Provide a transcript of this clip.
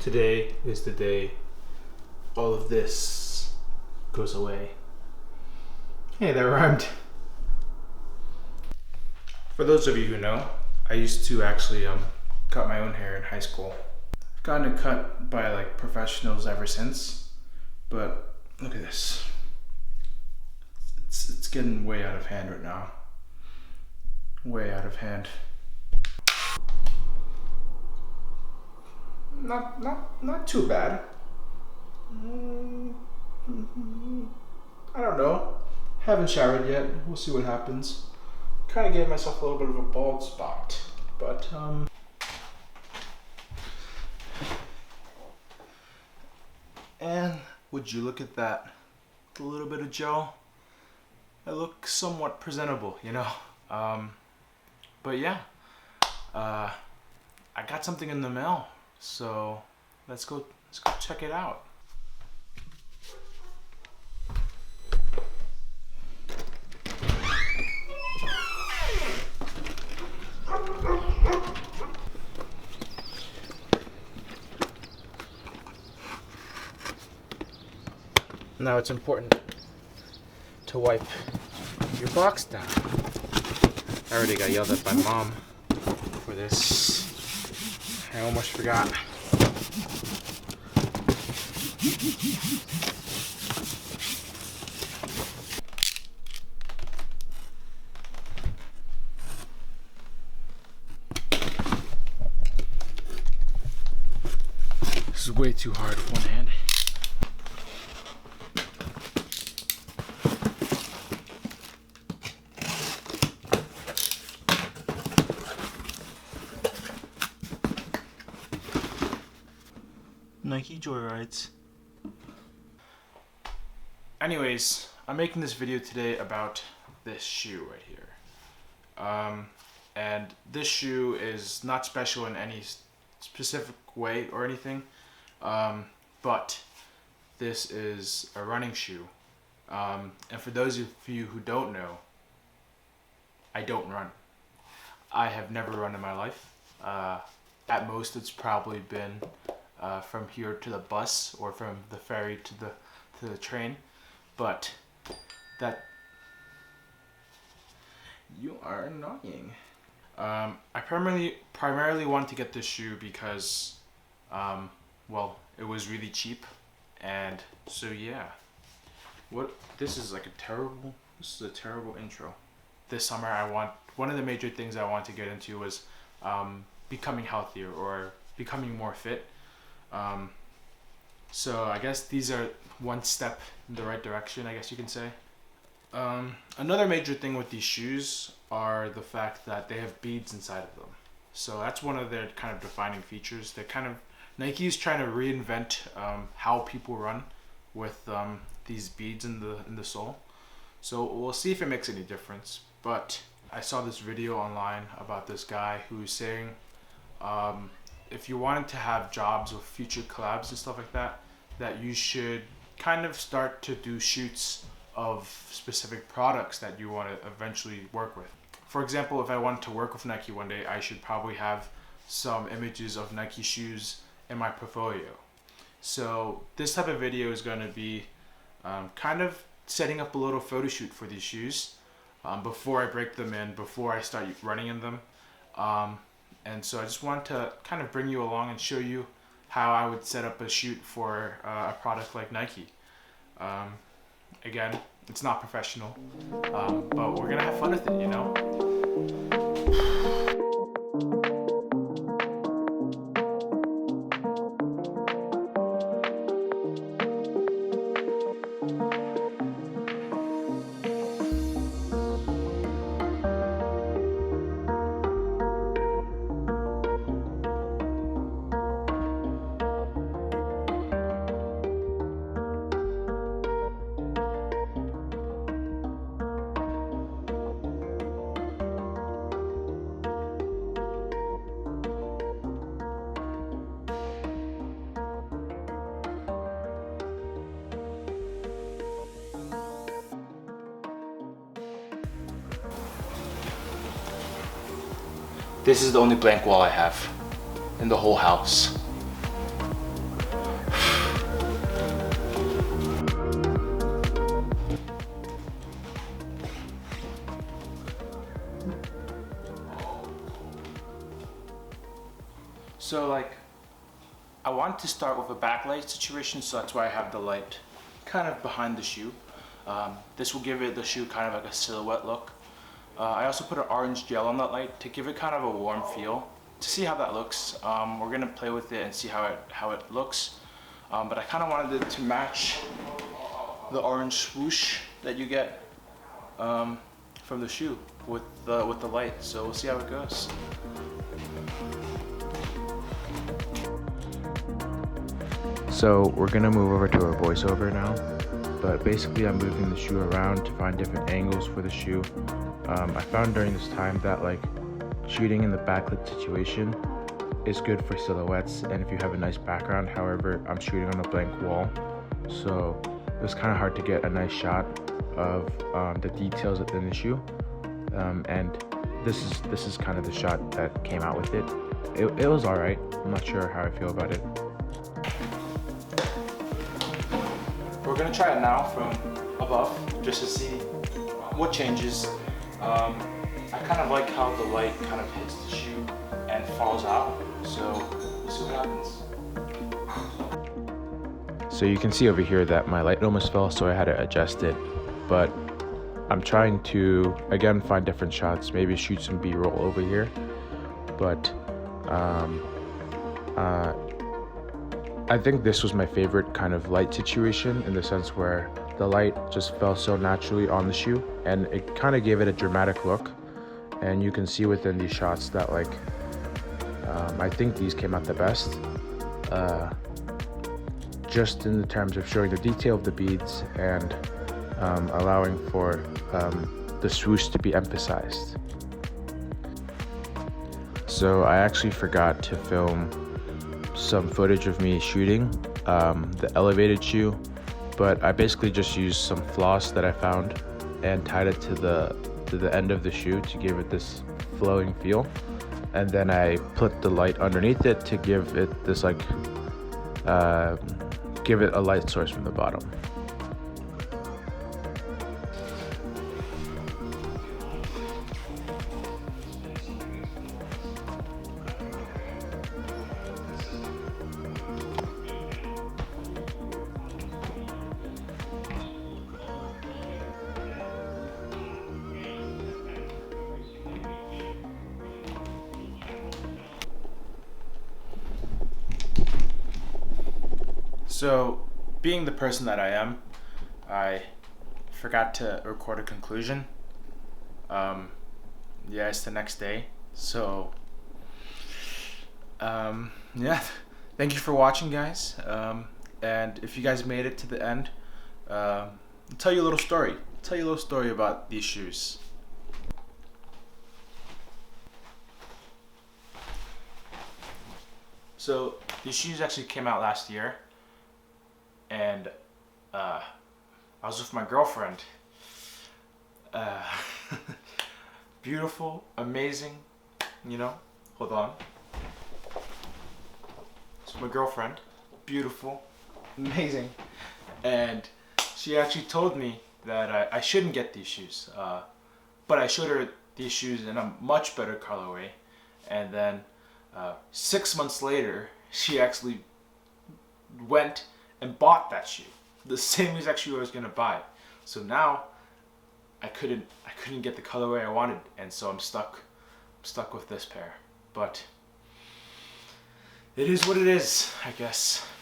Today is the day all of this goes away. Hey, that rhymed. For those of you who know, I used to actually cut my own hair in high school. I've gotten it cut by like professionals ever since, but look at this. It's getting way out of hand right now. Way out of hand. Not too bad. I don't know. Haven't showered yet. We'll see what happens. Kind of gave myself a little bit of a bald spot, but and would you look at that? A little bit of gel. I look somewhat presentable, you know. But yeah, I got something in the mail, so let's go check it out. Now it's important to wipe your box down. I already got yelled at by mom for this. I almost forgot. This is way too hard with one hand. Nike Joyrides. Anyways, I'm making this video today about this shoe right here. And this shoe is not special in any specific way or anything, but this is a running shoe. And for those of you who don't know, I don't run. I have never run in my life. At most, it's probably been from here to the bus or from the ferry to the train, but that you are annoying. I primarily wanted to get this shoe because well, it was really cheap, and so yeah. This is a terrible intro. This summer one of the major things I want to get into was becoming healthier or becoming more fit. So I guess these are one step in the right direction, I guess you can say. Another major thing with these shoes are the fact that they have beads inside of them. So that's one of their kind of defining features. Nike's trying to reinvent how people run with these beads in the sole. So we'll see if it makes any difference. But I saw this video online about this guy who's saying if you wanted to have jobs with future collabs and stuff like that, that you should kind of start to do shoots of specific products that you want to eventually work with. For example, if I wanted to work with Nike one day, I should probably have some images of Nike shoes in my portfolio. So this type of video is going to be kind of setting up a little photo shoot for these shoes before I break them in, before I start running in them. And so I just want to kind of bring you along and show you how I would set up a shoot for a product like Nike. Again, it's not professional, but we're gonna have fun with it, you know? This is the only blank wall I have in the whole house. So like, I want to start with a backlight situation, so that's why I have the light kind of behind the shoe. This will give it the shoe kind of like a silhouette look. I also put an orange gel on that light to give it kind of a warm feel. To see how that looks, we're gonna play with it and see how it looks. But I kind of wanted it to match the orange swoosh that you get from the shoe with the light. So we'll see how it goes. So we're gonna move over to a voiceover now, but basically I'm moving the shoe around to find different angles for the shoe. I found during this time that like shooting in the backlit situation is good for silhouettes and if you have a nice background. However, I'm shooting on a blank wall, so it was kind of hard to get a nice shot of the details within the shoe. And this is kind of the shot that came out with it. It was alright. I'm not sure how I feel about it. We're gonna try it now from above just to see what changes. I kind of like how the light kind of hits the shoe and falls out, so let's see what happens. So you can see over here that my light almost fell, so I had to adjust it, but I'm trying to again find different shots, maybe shoot some B-roll over here, but I think this was my favorite kind of light situation, in the sense where the light just fell so naturally on the shoe and it kind of gave it a dramatic look. And you can see within these shots that like I think these came out the best, just in the terms of showing the detail of the beads and allowing for the swoosh to be emphasized. So I actually forgot to film some footage of me shooting the elevated shoe, but I basically just used some floss that I found and tied it to the end of the shoe to give it this flowing feel, and then I put the light underneath it to give it this like give it a light source from the bottom. So, being the person that I am, I forgot to record a conclusion. Yeah, it's the next day. So, yeah, thank you for watching, guys. And if you guys made it to the end, I'll tell you a little story. About these shoes. So, these shoes actually came out last year. And I was with my girlfriend. Beautiful, amazing, you know. Hold on. It's my girlfriend. Beautiful, amazing, and she actually told me that I shouldn't get these shoes. But I showed her these shoes in a much better colorway, and then 6 months later, she actually went and bought that shoe, the same exact shoe I was gonna buy. So now I couldn't get the colorway I wanted, and so I'm stuck with this pair. But it is what it is, I guess.